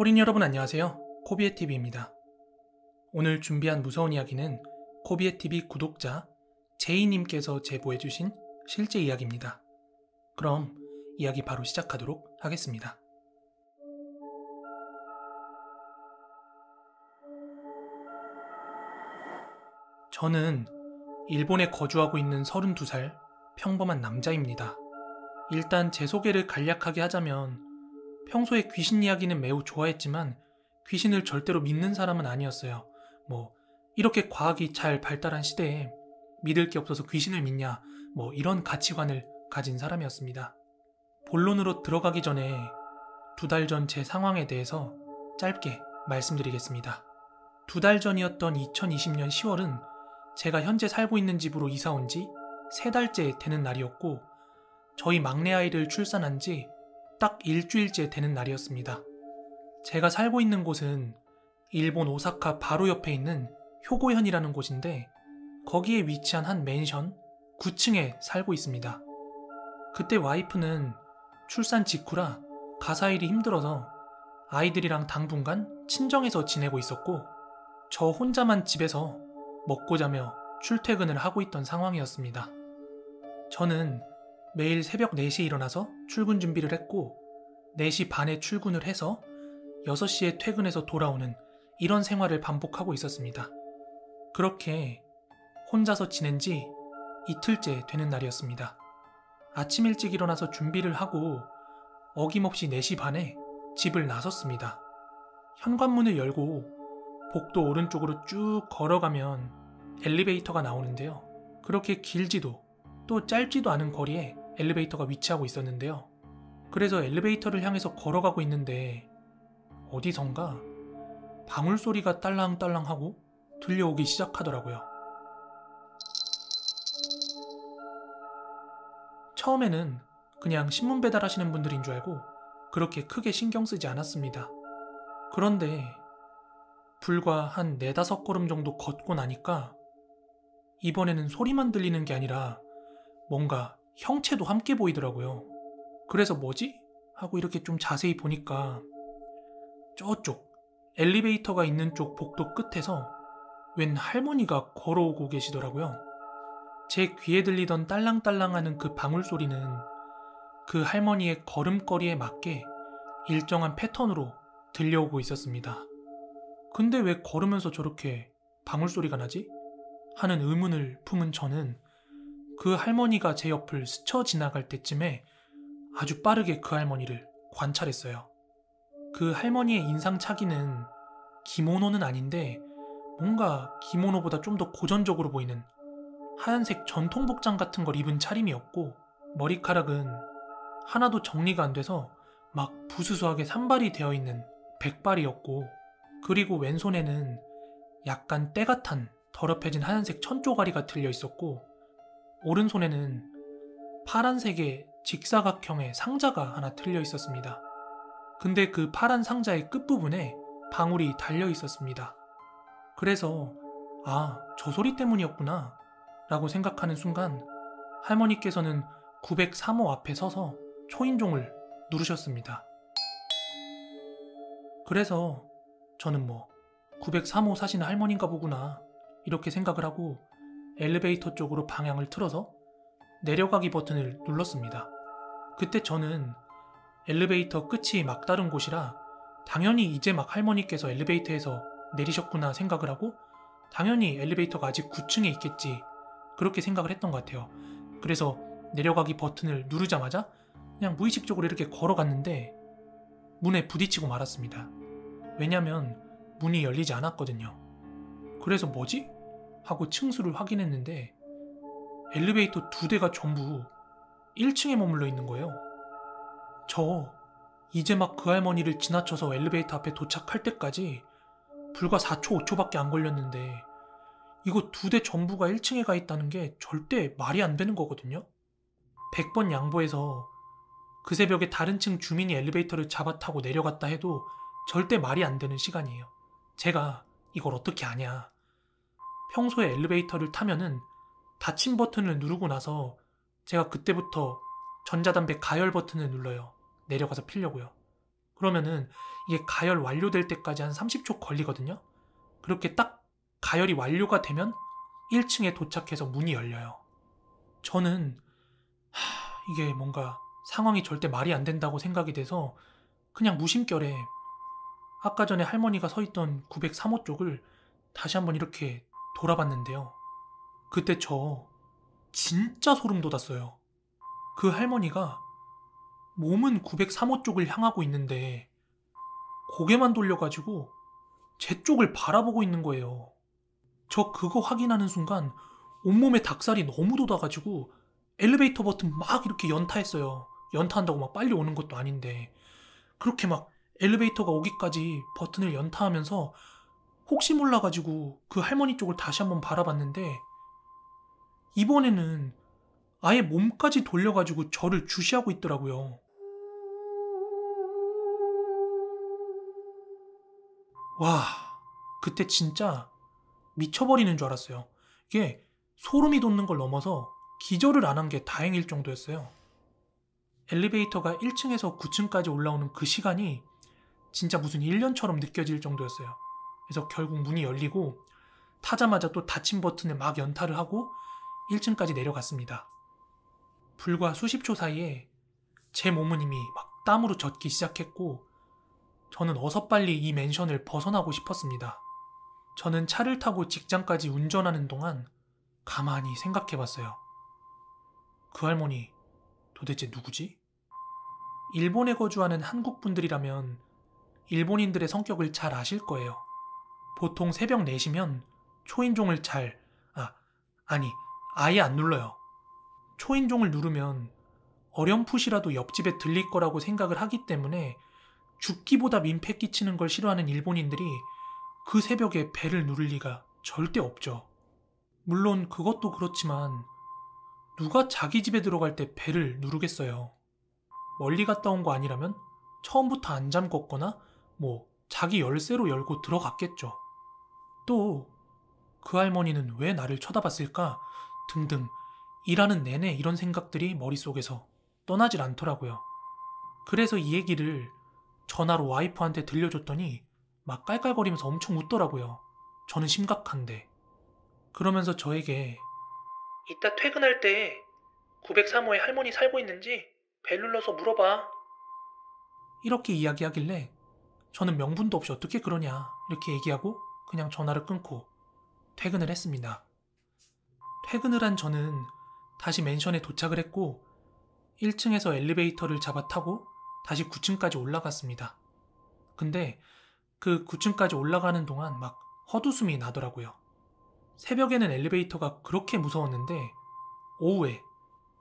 코린 여러분 안녕하세요. 코비에TV입니다. 오늘 준비한 무서운 이야기는 코비에TV 구독자 제이님께서 제보해주신 실제 이야기입니다. 그럼 이야기 바로 시작하도록 하겠습니다. 저는 일본에 거주하고 있는 32살 평범한 남자입니다. 일단 제 소개를 간략하게 하자면 평소에 귀신 이야기는 매우 좋아했지만 귀신을 절대로 믿는 사람은 아니었어요. 이렇게 과학이 잘 발달한 시대에 믿을 게 없어서 귀신을 믿냐, 이런 가치관을 가진 사람이었습니다. 본론으로 들어가기 전에 2달 전 제 상황에 대해서 짧게 말씀드리겠습니다. 2달 전이었던 2020년 10월은 제가 현재 살고 있는 집으로 이사 온 지 3달째 되는 날이었고, 저희 막내 아이를 출산한 지 딱 일주일째 되는 날이었습니다. 제가 살고 있는 곳은 일본 오사카 바로 옆에 있는 효고현이라는 곳인데, 거기에 위치한 한 맨션 9층에 살고 있습니다. 그때 와이프는 출산 직후라 가사일이 힘들어서 아이들이랑 당분간 친정에서 지내고 있었고, 저 혼자만 집에서 먹고 자며 출퇴근을 하고 있던 상황이었습니다. 저는 매일 새벽 4시에 일어나서 출근 준비를 했고, 4시 반에 출근을 해서 6시에 퇴근해서 돌아오는 이런 생활을 반복하고 있었습니다. 그렇게 혼자서 지낸 지 이틀째 되는 날이었습니다. 아침 일찍 일어나서 준비를 하고 어김없이 4시 반에 집을 나섰습니다. 현관문을 열고 복도 오른쪽으로 쭉 걸어가면 엘리베이터가 나오는데요. 그렇게 길지도 또 짧지도 않은 거리에 엘리베이터가 위치하고 있었는데요. 그래서 엘리베이터를 향해서 걸어가고 있는데 어디선가 방울소리가 딸랑딸랑하고 들려오기 시작하더라고요. 처음에는 그냥 신문 배달하시는 분들인 줄 알고 그렇게 크게 신경 쓰지 않았습니다. 그런데 불과 한 4-5걸음 정도 걷고 나니까 이번에는 소리만 들리는 게 아니라 뭔가 형체도 함께 보이더라고요. 그래서 뭐지? 하고 이렇게 좀 자세히 보니까 저쪽 엘리베이터가 있는 쪽 복도 끝에서 웬 할머니가 걸어오고 계시더라고요. 제 귀에 들리던 딸랑딸랑하는 그 방울소리는 그 할머니의 걸음걸이에 맞게 일정한 패턴으로 들려오고 있었습니다. 근데 왜 걸으면서 저렇게 방울소리가 나지? 하는 의문을 품은 저는 그 할머니가 제 옆을 스쳐 지나갈 때쯤에 아주 빠르게 그 할머니를 관찰했어요. 그 할머니의 인상착의는 기모노는 아닌데 뭔가 기모노보다 좀 더 고전적으로 보이는 하얀색 전통복장 같은 걸 입은 차림이었고, 머리카락은 하나도 정리가 안 돼서 막 부스스하게 산발이 되어 있는 백발이었고, 그리고 왼손에는 약간 때가 탄 더럽해진 하얀색 천조가리가 들려 있었고, 오른손에는 파란색의 직사각형의 상자가 하나 들려 있었습니다. 근데 그 파란 상자의 끝부분에 방울이 달려 있었습니다. 그래서 저 소리 때문이었구나 라고 생각하는 순간 할머니께서는 903호 앞에 서서 초인종을 누르셨습니다. 그래서 저는 903호 사시는 할머니인가 보구나 이렇게 생각을 하고 엘리베이터 쪽으로 방향을 틀어서 내려가기 버튼을 눌렀습니다. 그때 저는 엘리베이터 끝이 막다른 곳이라 당연히 이제 막 할머니께서 엘리베이터에서 내리셨구나 생각을 하고, 당연히 엘리베이터가 아직 9층에 있겠지 그렇게 생각을 했던 것 같아요. 그래서 내려가기 버튼을 누르자마자 그냥 무의식적으로 이렇게 걸어갔는데 문에 부딪히고 말았습니다. 왜냐면 문이 열리지 않았거든요. 그래서 뭐지? 하고 층수를 확인했는데 엘리베이터 2대가 전부 1층에 머물러 있는 거예요. 저 이제 막 그 할머니를 지나쳐서 엘리베이터 앞에 도착할 때까지 불과 4초, 5초밖에 안 걸렸는데 이거 2대 전부가 1층에 가 있다는 게 절대 말이 안 되는 거거든요. 100번 양보해서 그 새벽에 다른 층 주민이 엘리베이터를 잡아타고 내려갔다 해도 절대 말이 안 되는 시간이에요. 제가 이걸 어떻게 아냐. 평소에 엘리베이터를 타면은 닫힌 버튼을 누르고 나서 제가 그때부터 전자담배 가열 버튼을 눌러요. 내려가서 피려고요. 그러면은 이게 가열 완료될 때까지 한 30초 걸리거든요. 그렇게 딱 가열이 완료가 되면 1층에 도착해서 문이 열려요. 저는 이게 뭔가 상황이 절대 말이 안 된다고 생각이 돼서 그냥 무심결에 아까 전에 할머니가 서 있던 903호 쪽을 다시 한번 이렇게 돌아봤는데요. 그때 저 진짜 소름 돋았어요. 그 할머니가 몸은 903호 쪽을 향하고 있는데 고개만 돌려가지고 제 쪽을 바라보고 있는 거예요. 저 그거 확인하는 순간 온몸에 닭살이 너무 돋아가지고 엘리베이터 버튼 막 이렇게 연타했어요. 연타한다고 막 빨리 오는 것도 아닌데. 그렇게 막 엘리베이터가 오기까지 버튼을 연타하면서 혹시 몰라가지고 그 할머니 쪽을 다시 한번 바라봤는데 이번에는 아예 몸까지 돌려가지고 저를 주시하고 있더라고요. 와, 그때 진짜 미쳐버리는 줄 알았어요. 이게 소름이 돋는 걸 넘어서 기절을 안 한 게 다행일 정도였어요. 엘리베이터가 1층에서 9층까지 올라오는 그 시간이 진짜 무슨 1년처럼 느껴질 정도였어요. 그래서 결국 문이 열리고 타자마자 또 닫힌 버튼에 막 연타를 하고 1층까지 내려갔습니다. 불과 수십 초 사이에 제 몸은 이미 막 땀으로 젖기 시작했고 저는 어서 빨리 이 맨션을 벗어나고 싶었습니다. 저는 차를 타고 직장까지 운전하는 동안 가만히 생각해봤어요. 그 할머니 도대체 누구지? 일본에 거주하는 한국 분들이라면 일본인들의 성격을 잘 아실 거예요. 보통 새벽 4시면 초인종을 아예 안 눌러요. 초인종을 누르면 어렴풋이라도 옆집에 들릴 거라고 생각을 하기 때문에 죽기보다 민폐 끼치는 걸 싫어하는 일본인들이 그 새벽에 벨을 누를 리가 절대 없죠. 물론 그것도 그렇지만 누가 자기 집에 들어갈 때 벨을 누르겠어요. 멀리 갔다 온 거 아니라면 처음부터 안 잠궜거나 자기 열쇠로 열고 들어갔겠죠. 또 그 할머니는 왜 나를 쳐다봤을까 등등 일하는 내내 이런 생각들이 머릿속에서 떠나질 않더라고요. 그래서 이 얘기를 전화로 와이프한테 들려줬더니 막 깔깔거리면서 엄청 웃더라고요. 저는 심각한데. 그러면서 저에게 이따 퇴근할 때 903호에 할머니 살고 있는지 벨 눌러서 물어봐. 이렇게 이야기하길래 저는 명분도 없이 어떻게 그러냐 이렇게 얘기하고 그냥 전화를 끊고 퇴근을 했습니다. 퇴근을 한 저는 다시 맨션에 도착을 했고 1층에서 엘리베이터를 잡아 타고 다시 9층까지 올라갔습니다. 근데 그 9층까지 올라가는 동안 막 헛웃음이 나더라고요. 새벽에는 엘리베이터가 그렇게 무서웠는데 오후에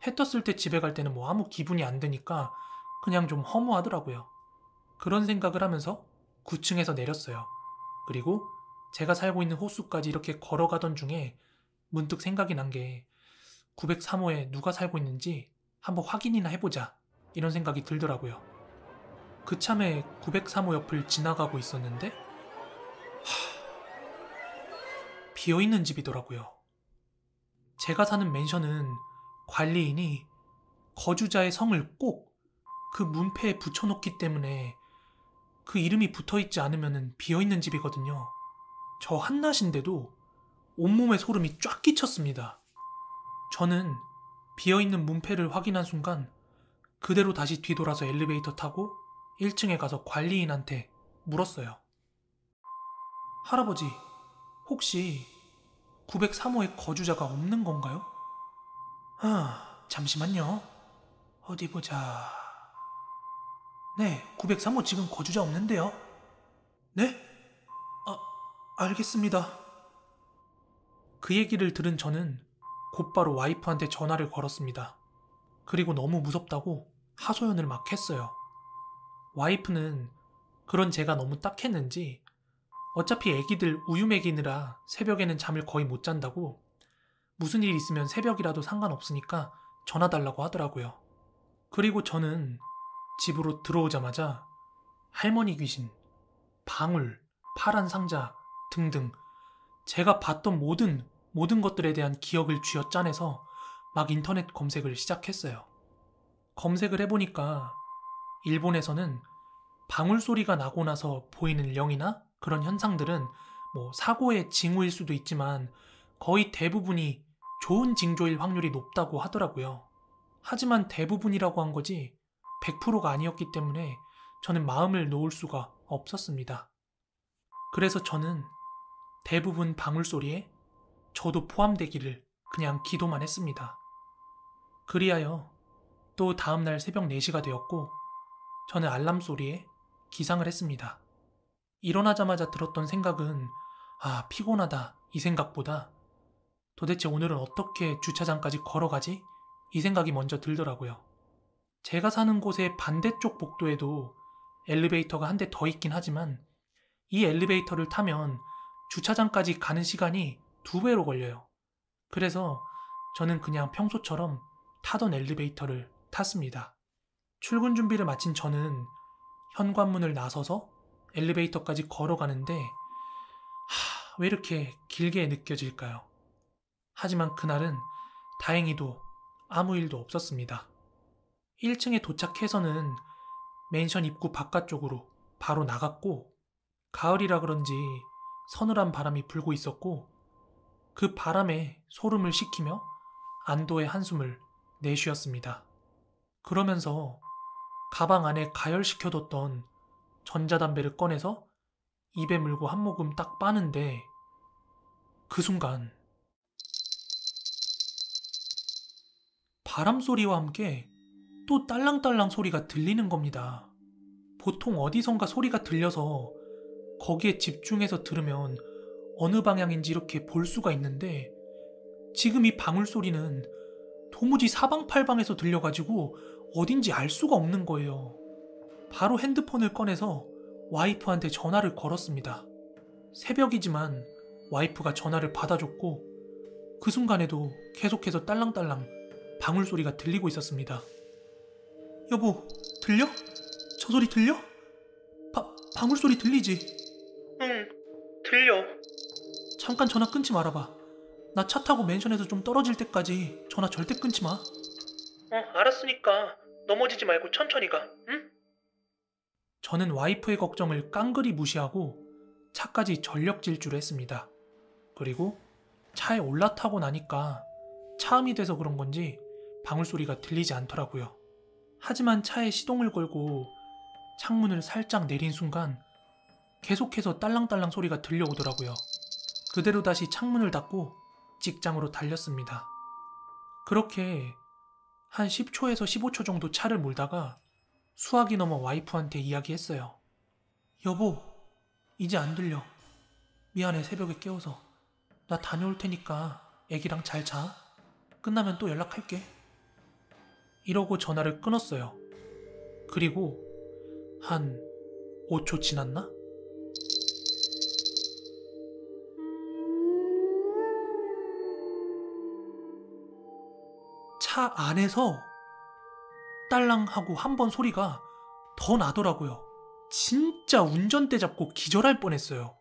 해 떴을 때 집에 갈 때는 아무 기분이 안 드니까 그냥 좀 허무하더라고요. 그런 생각을 하면서 9층에서 내렸어요. 그리고 제가 살고 있는 호수까지 이렇게 걸어가던 중에 문득 생각이 난 게 903호에 누가 살고 있는지 한번 확인이나 해보자 이런 생각이 들더라고요. 그참에 903호 옆을 지나가고 있었는데 비어있는 집이더라고요. 제가 사는 맨션은 관리인이 거주자의 성을 꼭 그 문패에 붙여놓기 때문에 그 이름이 붙어있지 않으면 비어있는 집이거든요. 저 한낮인데도 온몸에 소름이 쫙 끼쳤습니다. 저는 비어있는 문패를 확인한 순간 그대로 다시 뒤돌아서 엘리베이터 타고 1층에 가서 관리인한테 물었어요. 할아버지, 혹시 903호에 거주자가 없는 건가요? 잠시만요. 어디 보자. 네, 903호 지금 거주자 없는데요. 네? 알겠습니다. 그 얘기를 들은 저는 곧바로 와이프한테 전화를 걸었습니다. 그리고 너무 무섭다고 하소연을 막 했어요. 와이프는 그런 제가 너무 딱했는지 어차피 애기들 우유 먹이느라 새벽에는 잠을 거의 못 잔다고 무슨 일 있으면 새벽이라도 상관없으니까 전화 달라고 하더라고요. 그리고 저는 집으로 들어오자마자 할머니 귀신, 방울, 파란 상자 등등 제가 봤던 모든 것들에 대한 기억을 쥐어짜내서 막 인터넷 검색을 시작했어요. 검색을 해보니까 일본에서는 방울 소리가 나고 나서 보이는 령이나 그런 현상들은 사고의 징후일 수도 있지만 거의 대부분이 좋은 징조일 확률이 높다고 하더라고요. 하지만 대부분이라고 한 거지 100%가 아니었기 때문에 저는 마음을 놓을 수가 없었습니다. 그래서 저는 대부분 방울 소리에 저도 포함되기를 그냥 기도만 했습니다. 그리하여 또 다음날 새벽 4시가 되었고 저는 알람 소리에 기상을 했습니다. 일어나자마자 들었던 생각은 피곤하다 이 생각보다 도대체 오늘은 어떻게 주차장까지 걸어가지? 이 생각이 먼저 들더라고요. 제가 사는 곳의 반대쪽 복도에도 엘리베이터가 한 대 더 있긴 하지만 이 엘리베이터를 타면 주차장까지 가는 시간이 2배로 걸려요. 그래서 저는 그냥 평소처럼 타던 엘리베이터를 탔습니다. 출근 준비를 마친 저는 현관문을 나서서 엘리베이터까지 걸어가는데 왜 이렇게 길게 느껴질까요? 하지만 그날은 다행히도 아무 일도 없었습니다. 1층에 도착해서는 맨션 입구 바깥쪽으로 바로 나갔고 가을이라 그런지 서늘한 바람이 불고 있었고 그 바람에 소름을 식히며 안도의 한숨을 내쉬었습니다. 그러면서 가방 안에 가열시켜뒀던 전자담배를 꺼내서 입에 물고 한 모금 딱 빠는데 그 순간 바람 소리와 함께 또 딸랑딸랑 소리가 들리는 겁니다. 보통 어디선가 소리가 들려서 거기에 집중해서 들으면 어느 방향인지 이렇게 볼 수가 있는데 지금 이 방울 소리는 도무지 사방팔방에서 들려가지고 어딘지 알 수가 없는 거예요. 바로 핸드폰을 꺼내서 와이프한테 전화를 걸었습니다. 새벽이지만 와이프가 전화를 받아줬고 그 순간에도 계속해서 딸랑딸랑 방울 소리가 들리고 있었습니다. 여보, 들려? 저 소리 들려? 방울 소리 들리지? 응, 들려. 잠깐 전화 끊지 말아봐. 나 차 타고 맨션에서 좀 떨어질 때까지 전화 절대 끊지 마. 알았으니까 넘어지지 말고 천천히 가, 응? 저는 와이프의 걱정을 깡그리 무시하고 차까지 전력 질주를 했습니다. 그리고 차에 올라타고 나니까 차음이 돼서 그런 건지 방울 소리가 들리지 않더라고요. 하지만 차에 시동을 걸고 창문을 살짝 내린 순간 계속해서 딸랑딸랑 소리가 들려오더라고요. 그대로 다시 창문을 닫고 직장으로 달렸습니다. 그렇게 한 10초에서 15초 정도 차를 몰다가 수화기 넘어 와이프한테 이야기했어요. 여보, 이제 안 들려. 미안해, 새벽에 깨워서. 나 다녀올 테니까 애기랑 잘 자. 끝나면 또 연락할게. 이러고 전화를 끊었어요. 그리고 한 5초 지났나? 차 안에서 딸랑하고 한 번 소리가 더 나더라고요. 진짜 운전대 잡고 기절할 뻔했어요.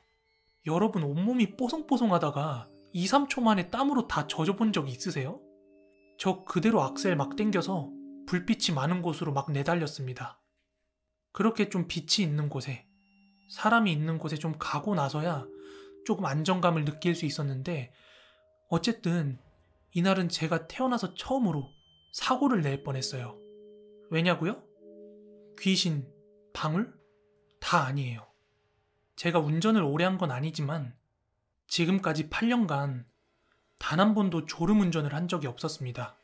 여러분 온몸이 뽀송뽀송하다가 2, 3초 만에 땀으로 다 젖어본 적 있으세요? 저 그대로 악셀 막 당겨서 불빛이 많은 곳으로 막 내달렸습니다. 그렇게 좀 빛이 있는 곳에, 사람이 있는 곳에 좀 가고 나서야 조금 안정감을 느낄 수 있었는데 어쨌든 이날은 제가 태어나서 처음으로 사고를 낼 뻔했어요. 왜냐고요? 귀신, 방울? 다 아니에요. 제가 운전을 오래 한 건 아니지만 지금까지 8년간 단 한 번도 졸음운전을 한 적이 없었습니다.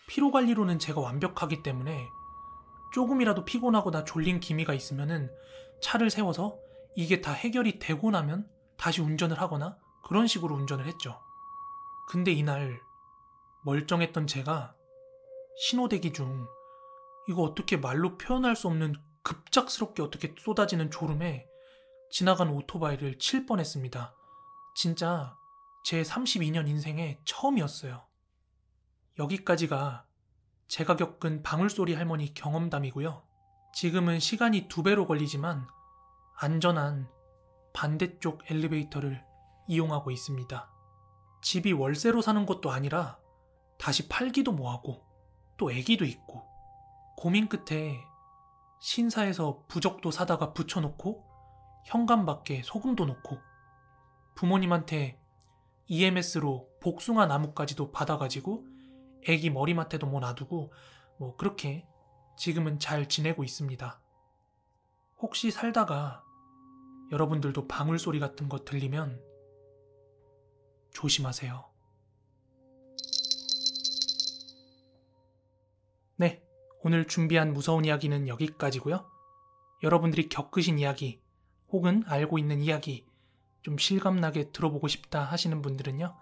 피로관리로는 제가 완벽하기 때문에 조금이라도 피곤하거나 졸린 기미가 있으면은 차를 세워서 이게 다 해결이 되고 나면 다시 운전을 하거나 그런 식으로 운전을 했죠. 근데 이날 멀쩡했던 제가 신호대기 중 이거 어떻게 말로 표현할 수 없는 급작스럽게 어떻게 쏟아지는 졸음에 지나간 오토바이를 칠 뻔했습니다. 진짜 제 32년 인생의 처음이었어요. 여기까지가 제가 겪은 방울소리 할머니 경험담이고요. 지금은 시간이 2배로 걸리지만 안전한 반대쪽 엘리베이터를 이용하고 있습니다. 집이 월세로 사는 것도 아니라 다시 팔기도 뭐하고 또 애기도 있고 고민 끝에 신사에서 부적도 사다가 붙여놓고 현관밖에 소금도 놓고 부모님한테 EMS로 복숭아 나무까지도 받아가지고 애기 머리맡에도 뭐 놔두고 뭐 그렇게 지금은 잘 지내고 있습니다. 혹시 살다가 여러분들도 방울소리 같은 거 들리면 조심하세요. 네, 오늘 준비한 무서운 이야기는 여기까지고요. 여러분들이 겪으신 이야기 혹은 알고 있는 이야기 좀 실감나게 들어보고 싶다 하시는 분들은요.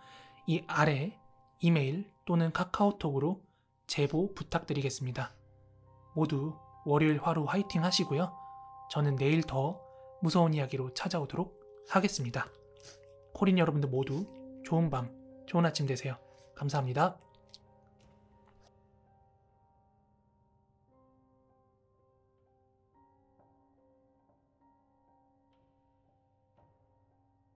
이 아래 이메일 또는 카카오톡으로 제보 부탁드리겠습니다. 모두 월요일 하루 화이팅 하시고요. 저는 내일 더 무서운 이야기로 찾아오도록 하겠습니다. 코린 여러분들 모두 좋은 밤, 좋은 아침 되세요. 감사합니다.